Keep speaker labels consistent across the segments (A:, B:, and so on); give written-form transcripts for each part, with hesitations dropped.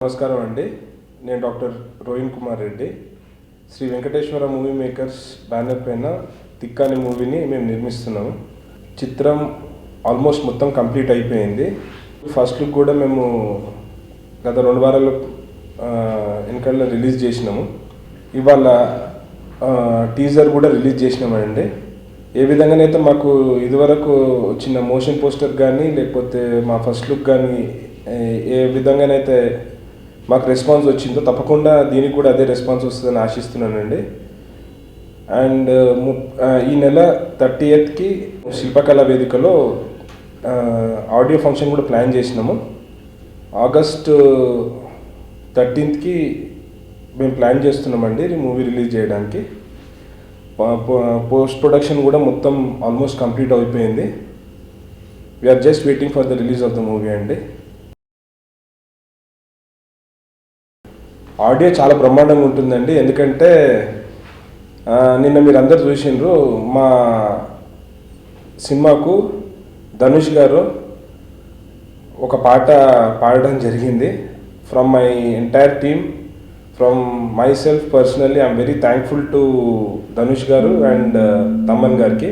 A: నమస్కారం అండి. నేను doctor Rohin Kumar Reddy. Sri Venkateswara movie makers banner పైన తిక్క అనే మూవీని మేము నిర్మిస్తున్నాము. చిత్రం ఆల్మోస్ట్ మొత్తం కంప్లీట్ అయిపోయింది. ఫస్ట్ లుక్ కూడా మేము గత 2 వారాల వెనకాల రిలీజ్ చేసినాము. ఇవాళ టీజర్ కూడా రిలీజ్ చేసినామండి. ఏ విధంగానైతే మాకు ఇదివరకు వచ్చిన మోషన్ పోస్టర్ కానీ లేకపోతే మా ఫస్ట్ లుక్ కానీ ఏ విధంగానైతే మాకు రెస్పాన్స్ వచ్చిందో తప్పకుండా దీనికి కూడా అదే రెస్పాన్స్ వస్తుందని ఆశిస్తున్నానండి. అండ్ ఈ నెల 30th శిల్పకళా వేదికలో ఆడియో ఫంక్షన్ కూడా ప్లాన్ చేసినాము. ఆగస్ట్ 13th మేము ప్లాన్ చేస్తున్నామండి మూవీ రిలీజ్ చేయడానికి. పోస్ట్ ప్రొడక్షన్ కూడా మొత్తం ఆల్మోస్ట్ కంప్లీట్ అయిపోయింది. We are just waiting for the release of the movie అండి. ఆడియో చాలా బ్రహ్మాండంగా ఉంటుందండి. ఎందుకంటే నిన్న మీరు అందరు చూసిండ్రు, మా సినిమాకు ధనుష్ గారు ఒక పాట పాడడం జరిగింది. From my entire team, from my self personally I'm very thankful to Dhanush గారు అండ్ తమన్ గారికి.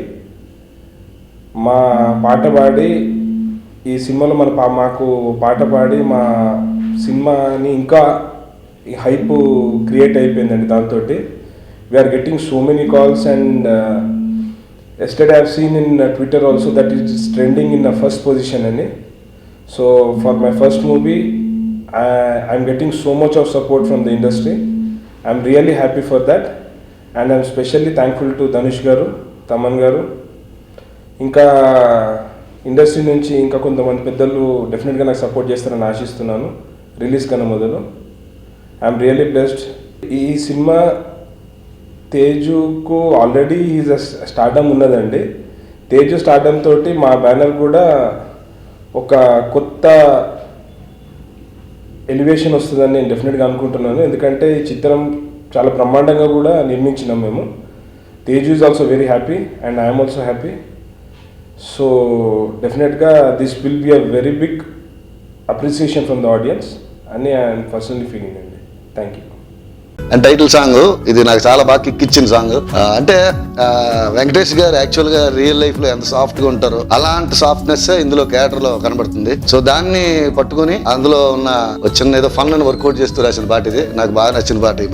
A: మా పాట పాడి ఈ సినిమాలో మాకు పాట పాడి మా సినిమాని ఇంకా హైప్ క్రియేట్ అయిపోయిందండి. దాంతో we're getting so many calls and yesterday I have seen in Twitter also that is trending in first position అని. So for my first movie I'm getting so much of support from the industry. I'm really happy for that and I'm specially thankful to Dhanush garu, Thaman గారు. ఇంకా industry నుంచి ఇంకా కొంతమంది పెద్దలు డెఫినెట్గా నాకు support చేస్తారని ఆశిస్తున్నాను. రిలీజ్ కన్నా మొదలు ఐఎమ్ రియల్లీ బ్లెస్డ్. ఈ సినిమా తేజుకు ఆల్రెడీ ఈజ్ స్టార్డమ్ ఉన్నదండి. తేజు స్టార్డమ్ తోటి మా బ్యానర్ కూడా ఒక కొత్త ఎలివేషన్ వస్తుందని నేను డెఫినెట్గా అనుకుంటున్నాను. ఎందుకంటే ఈ చిత్రం చాలా బ్రహ్మాండంగా కూడా నిర్మించినాం మేము. Teju is also very happy and I'm also happy. So definitely this will be a very big appreciation from the audience అని ఐఎమ్ పర్సనలీ ఫీలింగ్ అండి. Thank you.
B: And title song ఇది నాకు చాలా బాగా కిక్ ఇచ్చిన సాంగ్. అంటే వెంకటేష్ గారు యాక్చువల్ గా రియల్ లైఫ్ లో ఎంత సాఫ్ట్ గా ఉంటారో అలాంటి సాఫ్ట్నెస్ ఇందులో క్యారెక్టర్ లో కనబడుతుంది. సో దాన్ని పట్టుకుని అందులో ఉన్న చిన్న ఏదో ఫన్ అని వర్కౌట్ చేస్తూ రాసిన పాట ఇది. నాకు బాగా నచ్చిన పాట.